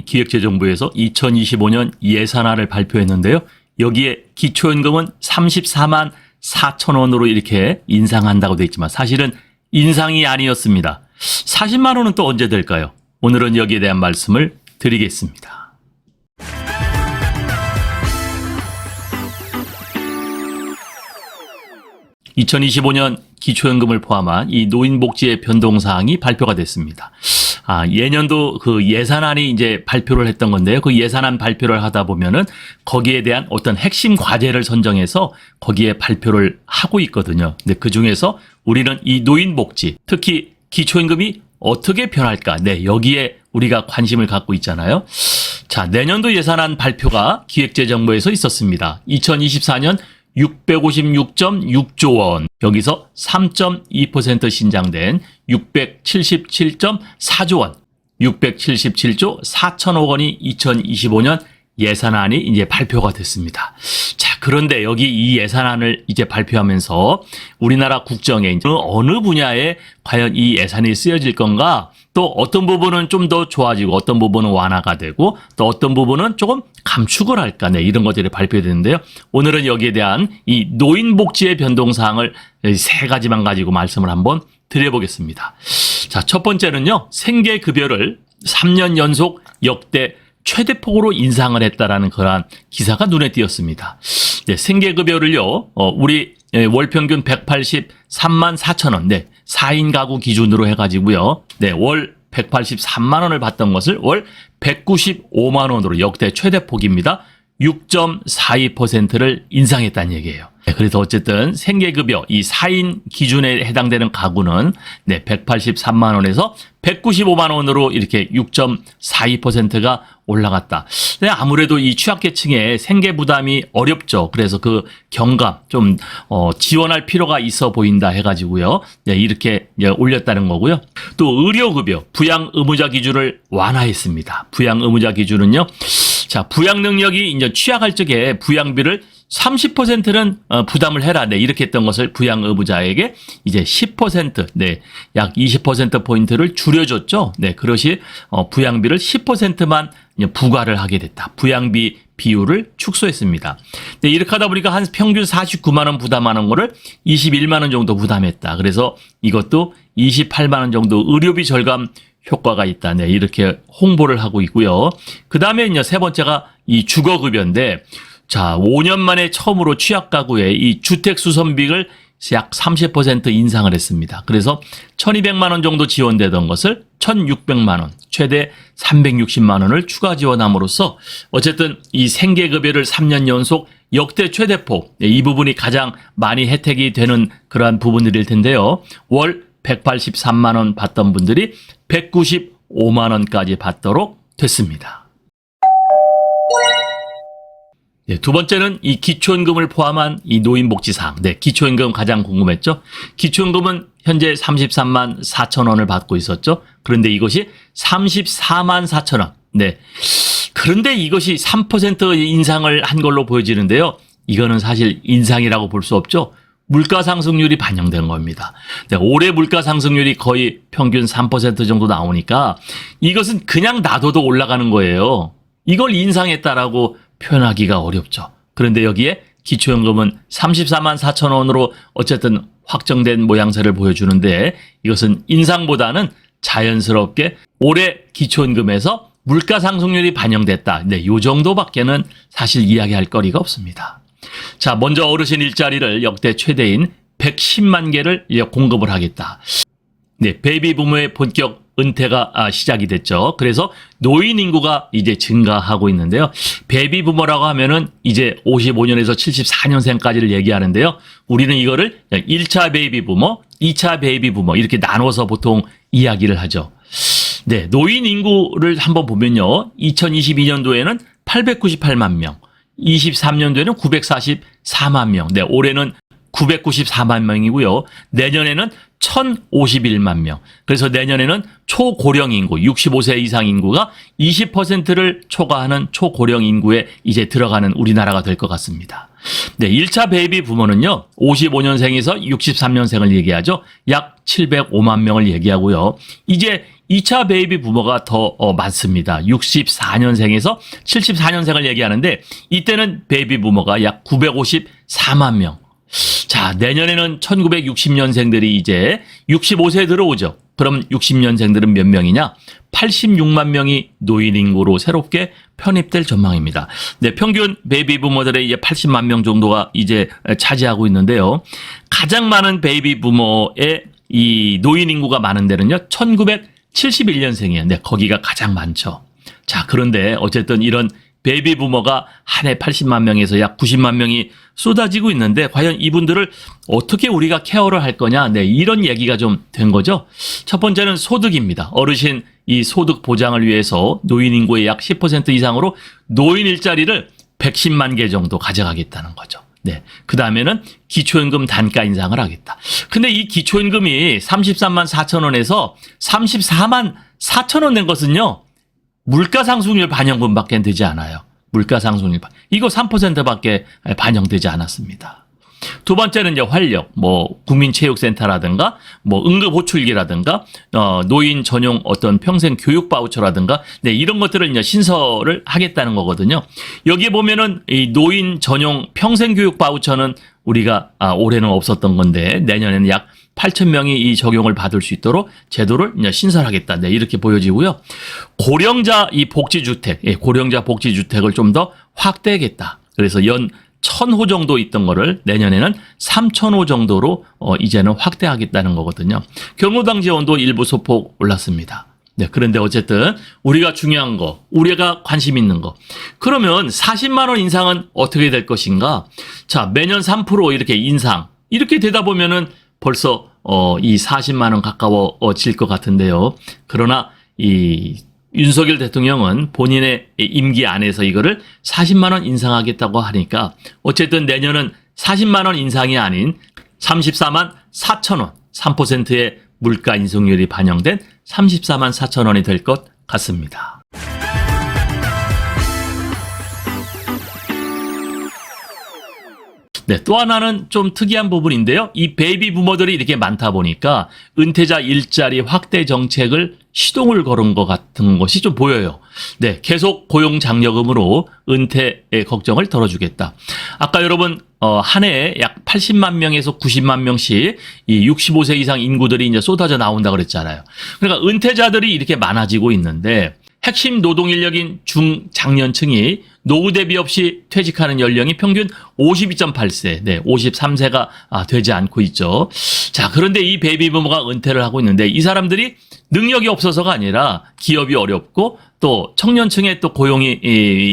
기획재정부에서 2025년 예산안을 발표했는데요. 여기에 기초연금은 34만 4천 원으로 이렇게 인상한다고 되어 있지만 사실은 인상이 아니었습니다. 40만 원은 또 언제 될까요? 오늘은 여기에 대한 말씀을 드리겠습니다. 2025년 기초연금을 포함한 이 노인복지의 변동사항이 발표가 됐습니다. 예년도 그 예산안이 이제 발표를 했던 건데요. 그 예산안 발표를 하다 보면은 거기에 대한 어떤 핵심 과제를 선정해서 거기에 발표를 하고 있거든요. 근데 그 중에서 우리는 이 노인복지, 특히 기초연금이 어떻게 변할까? 네, 여기에 우리가 관심을 갖고 있잖아요. 자, 내년도 예산안 발표가 기획재정부에서 있었습니다. 2024년 656.6조 원, 여기서 3.2% 신장된 677.4조 원, 677조 4천억 원이 2025년 예산안이 이제 발표가 됐습니다. 자, 그런데 여기 이 예산안을 이제 발표하면서 우리나라 국정에 어느 분야에 과연 이 예산이 쓰여질 건가? 또 어떤 부분은 좀 더 좋아지고 어떤 부분은 완화가 되고 또 어떤 부분은 조금 감축을 할까? 네, 이런 것들이 발표되는데요. 오늘은 여기에 대한 이 노인복지의 변동사항을 세 가지만 가지고 말씀을 한번 드려보겠습니다. 자, 첫 번째는요. 생계급여를 3년 연속 역대 최대폭으로 인상을 했다라는 그러한 기사가 눈에 띄었습니다. 네, 생계급여를요, 우리 월평균 183만 4천 원, 네, 4인 가구 기준으로 해가지고요, 네, 월 183만 원을 받던 것을 월 195만 원으로 역대 최대폭입니다. 6.42%를 인상했다는 얘기예요. 네, 그래서 어쨌든 생계급여 이 4인 기준에 해당되는 가구는 네, 183만 원에서 195만 원으로 이렇게 6.42%가 올라갔다. 네, 아무래도 이 취약계층의 생계 부담이 어렵죠. 그래서 그 경감 좀 지원할 필요가 있어 보인다 해가지고요. 네, 이렇게 올렸다는 거고요. 또 의료급여 부양 의무자 기준을 완화했습니다. 부양 의무자 기준은요. 자, 부양 능력이 이제 취약할 적에 부양비를 30%는 부담을 해라. 네, 이렇게 했던 것을 부양 의무자에게 이제 10%, 네, 약 20%포인트를 줄여줬죠. 네, 그것이 부양비를 10%만 부과를 하게 됐다. 부양비 비율을 축소했습니다. 네, 이렇게 하다 보니까 한 평균 49만 원 부담하는 거를 21만 원 정도 부담했다. 그래서 이것도 28만 원 정도 의료비 절감 효과가 있다. 네, 이렇게 홍보를 하고 있고요. 그 다음에 이제 세 번째가 이 주거급여인데, 자, 5년 만에 처음으로 취약 가구의 이 주택 수선비를 약 30% 인상을 했습니다. 그래서 1,200만 원 정도 지원되던 것을 1,600만 원, 최대 360만 원을 추가 지원함으로써 어쨌든 이 생계급여를 3년 연속 역대 최대폭, 이 부분이 가장 많이 혜택이 되는 그러한 부분들일 텐데요. 월 183만 원 받던 분들이 195만 원까지 받도록 됐습니다. 네, 두 번째는 이 기초연금을 포함한 이 노인복지사항. 네, 기초연금 가장 궁금했죠? 기초연금은 현재 33만 4천 원을 받고 있었죠? 그런데 이것이 34만 4천 원. 네. 그런데 이것이 3% 인상을 한 걸로 보여지는데요. 이거는 사실 인상이라고 볼 수 없죠? 물가 상승률이 반영된 겁니다. 네, 올해 물가 상승률이 거의 평균 3% 정도 나오니까 이것은 그냥 놔둬도 올라가는 거예요. 이걸 인상했다라고 표현하기가 어렵죠. 그런데 여기에 기초연금은 34만 4천 원으로 어쨌든 확정된 모양새를 보여주는데 이것은 인상보다는 자연스럽게 올해 기초연금에서 물가 상승률이 반영됐다. 네, 이 정도밖에는 사실 이야기할 거리가 없습니다. 자, 먼저 어르신 일자리를 역대 최대인 110만 개를 공급을 하겠다. 네, 베이비 부모의 본격 은퇴가 시작이 됐죠. 그래서 노인 인구가 이제 증가하고 있는데요. 베이비 부모라고 하면은 이제 55년에서 74년생까지를 얘기하는데요. 우리는 이거를 1차 베이비 부모, 2차 베이비 부모 이렇게 나눠서 보통 이야기를 하죠. 네, 노인 인구를 한번 보면요. 2022년도에는 898만 명, 23년도에는 944만 명. 네, 올해는 994만 명이고요. 내년에는 1,051만 명. 그래서 내년에는 초고령 인구, 65세 이상 인구가 20%를 초과하는 초고령 인구에 이제 들어가는 우리나라가 될 것 같습니다. 네, 1차 베이비 부모는요, 55년생에서 63년생을 얘기하죠. 약 705만 명을 얘기하고요. 이제 2차 베이비 부모가 더 많습니다. 64년생에서 74년생을 얘기하는데 이때는 베이비 부모가 약 954만 명. 자, 내년에는 1960년생들이 이제 65세에 들어오죠. 그럼 60년생들은 몇 명이냐? 86만 명이 노인 인구로 새롭게 편입될 전망입니다. 네, 평균 베이비 부모들의 이제 80만 명 정도가 이제 차지하고 있는데요. 가장 많은 베이비 부모의 이 노인 인구가 많은 데는요, 1971년생이에요. 네, 거기가 가장 많죠. 자, 그런데 어쨌든 이런 베이비 부모가 한 해 80만 명에서 약 90만 명이 쏟아지고 있는데 과연 이분들을 어떻게 우리가 케어를 할 거냐? 네, 이런 얘기가 좀 된 거죠. 첫 번째는 소득입니다. 어르신 이 소득 보장을 위해서 노인 인구의 약 10% 이상으로 노인 일자리를 110만 개 정도 가져가겠다는 거죠. 네. 그 다음에는 기초연금 단가 인상을 하겠다. 근데 이 기초연금이 33만 4천 원에서 34만 4천 원 낸 것은요, 물가 상승률 반영분밖에 되지 않아요. 물가 상승률. 이거 3%밖에 반영되지 않았습니다. 두 번째는 이제 활력, 뭐 국민체육센터라든가 뭐 응급호출기라든가 노인 전용 어떤 평생 교육 바우처라든가 네, 이런 것들을 이제 신설을 하겠다는 거거든요. 여기 보면은 이 노인 전용 평생 교육 바우처는 우리가 올해는 없었던 건데 내년에는 약 8천 명이 이 적용을 받을 수 있도록 제도를 이제 신설하겠다. 네, 이렇게 보여지고요. 고령자 이 복지주택, 고령자 복지주택을 좀 더 확대하겠다. 그래서 연 1,000호 정도 있던 거를 내년에는 3,000호 정도로 이제는 확대하겠다는 거거든요. 경로당 지원도 일부 소폭 올랐습니다. 네, 그런데 어쨌든 우리가 중요한 거, 우리가 관심 있는 거. 그러면 40만 원 인상은 어떻게 될 것인가? 자, 매년 3% 이렇게 인상. 이렇게 되다 보면은 벌써 이 40만 원 가까워질 것 같은데요. 그러나 이 윤석열 대통령은 본인의 임기 안에서 이거를 40만 원 인상하겠다고 하니까 어쨌든 내년은 40만 원 인상이 아닌 34만 4천 원, 3%의 물가 인상률이 반영된 34만 4천 원이 될 것 같습니다. 네, 또 하나는 좀 특이한 부분인데요. 이 베이비 부모들이 이렇게 많다 보니까 은퇴자 일자리 확대 정책을 시동을 걸은 것 같은 것이 좀 보여요. 네, 계속 고용 장려금으로 은퇴의 걱정을 덜어주겠다. 아까 여러분 한 해에 약 80만 명에서 90만 명씩 이 65세 이상 인구들이 이제 쏟아져 나온다 그랬잖아요. 그러니까 은퇴자들이 이렇게 많아지고 있는데 핵심 노동 인력인 중장년층이 노후 대비 없이 퇴직하는 연령이 평균 52.8세, 네, 53세가 되지 않고 있죠. 자, 그런데 이 베이비 부모가 은퇴를 하고 있는데 이 사람들이 능력이 없어서가 아니라 기업이 어렵고 또 청년층의 또 고용이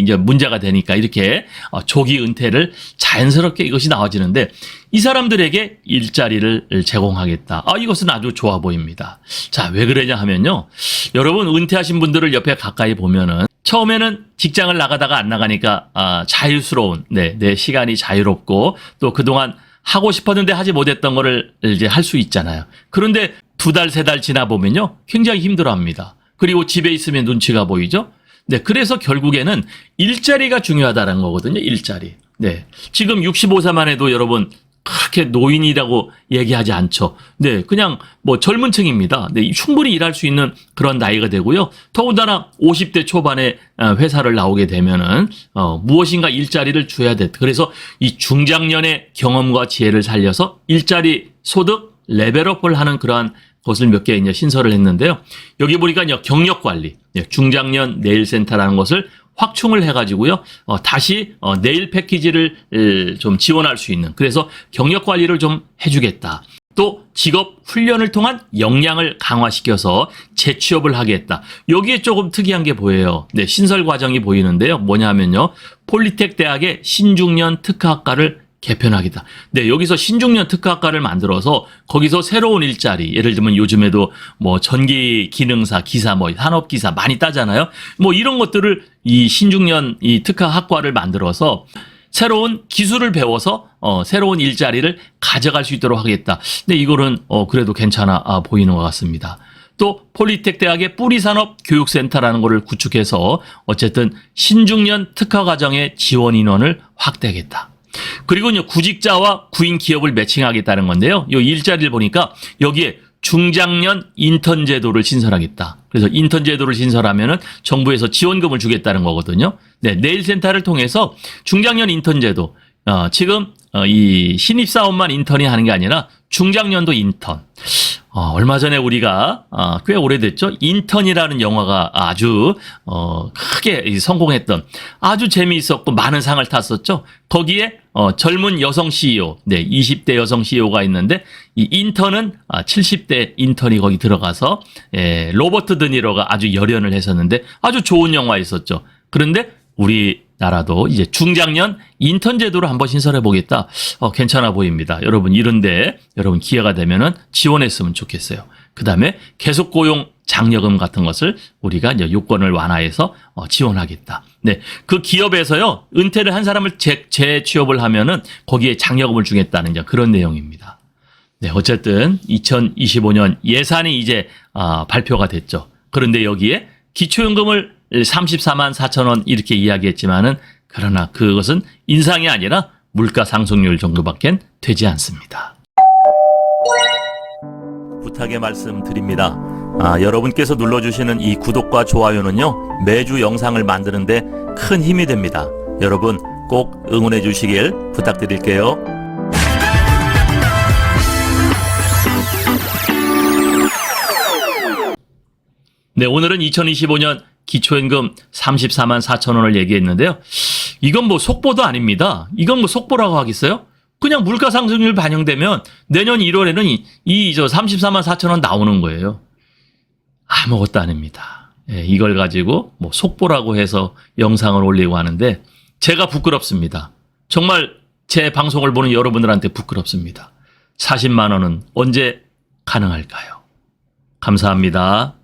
이제 문제가 되니까 이렇게 조기 은퇴를 자연스럽게 이것이 나와지는데 이 사람들에게 일자리를 제공하겠다. 이것은 아주 좋아 보입니다. 자, 왜 그러냐 하면요. 여러분 은퇴하신 분들을 옆에 가까이 보면은 처음에는 직장을 나가다가 안 나가니까 자유스러운 내 시간이 자유롭고 또 그동안 하고 싶었는데 하지 못했던 거를 이제 할 수 있잖아요. 그런데 2달, 3달 지나 보면요. 굉장히 힘들어합니다. 그리고 집에 있으면 눈치가 보이죠. 네, 그래서 결국에는 일자리가 중요하다는 거거든요. 일자리. 네, 지금 65세만 해도 여러분 그렇게 노인이라고 얘기하지 않죠. 네, 그냥 뭐 젊은 층입니다. 네, 충분히 일할 수 있는 그런 나이가 되고요. 더군다나 50대 초반에 회사를 나오게 되면은 무엇인가 일자리를 줘야 돼. 그래서 이 중장년의 경험과 지혜를 살려서 일자리 소득 레벨업을 하는 그러한 것을 몇 개 이제 신설을 했는데요. 여기 보니까 경력 관리, 중장년 내일센터라는 것을 확충을 해가지고요. 다시 내일 패키지를 좀 지원할 수 있는, 그래서 경력 관리를 좀 해주겠다. 또 직업 훈련을 통한 역량을 강화시켜서 재취업을 하겠다. 여기에 조금 특이한 게 보여요. 네, 신설 과정이 보이는데요. 뭐냐면요. 폴리텍 대학의 신중년 특화학과를 개편하겠다. 네, 여기서 신중년 특화학과를 만들어서 거기서 새로운 일자리, 예를 들면 요즘에도 뭐 전기 기능사, 기사, 뭐 산업기사 많이 따잖아요. 뭐 이런 것들을 이 신중년 이 특화학과를 만들어서 새로운 기술을 배워서 새로운 일자리를 가져갈 수 있도록 하겠다. 근데 이거는 그래도 괜찮아 보이는 것 같습니다. 또 폴리텍 대학의 뿌리산업 교육센터라는 것을 구축해서 어쨌든 신중년 특화과정의 지원 인원을 확대하겠다. 그리고 구직자와 구인 기업을 매칭하겠다는 건데요. 이 일자리를 보니까 여기에 중장년 인턴 제도를 신설하겠다. 그래서 인턴 제도를 신설하면은 정부에서 지원금을 주겠다는 거거든요. 네, 내일센터를 통해서 중장년 인턴 제도, 지금 이 신입사원만 인턴이 하는 게 아니라 중장년도 인턴. 얼마 전에 우리가 꽤 오래됐죠. 인턴이라는 영화가 아주 크게 성공했던, 아주 재미있었고 많은 상을 탔었죠. 거기에 젊은 여성 CEO, 네, 20대 여성 CEO가 있는데 이 인턴은 70대 인턴이 거기 들어가서 로버트 드니로가 아주 열연을 했었는데 아주 좋은 영화였었죠. 그런데 우리나라도 이제 중장년 인턴 제도를 한번 신설해 보겠다. 괜찮아 보입니다. 여러분 이런데 여러분 기회가 되면은 지원했으면 좋겠어요. 그 다음에 계속 고용 장려금 같은 것을 우리가 이제 요건을 완화해서 지원하겠다. 네, 그 기업에서요 은퇴를 한 사람을 재취업을 하면은 거기에 장려금을 주겠다는 이제 그런 내용입니다. 네, 어쨌든 2025년 예산이 이제 발표가 됐죠. 그런데 여기에 기초연금을 34만 4천 원 이렇게 이야기했지만은 그러나 그것은 인상이 아니라 물가 상승률 정도밖엔 되지 않습니다. 부탁의 말씀 드립니다. 여러분께서 눌러주시는 이 구독과 좋아요는요 매주 영상을 만드는데 큰 힘이 됩니다. 여러분 꼭 응원해 주시길 부탁드릴게요. 네, 오늘은 2025년 기초연금 34만 4천 원을 얘기했는데요. 이건 뭐 속보도 아닙니다. 이건 뭐 속보라고 하겠어요? 그냥 물가 상승률 반영되면 내년 1월에는 이 34만 4천 원 나오는 거예요. 아무것도 아닙니다. 예, 이걸 가지고 뭐 속보라고 해서 영상을 올리고 하는데 제가 부끄럽습니다. 정말 제 방송을 보는 여러분들한테 부끄럽습니다. 40만 원은 언제 가능할까요? 감사합니다.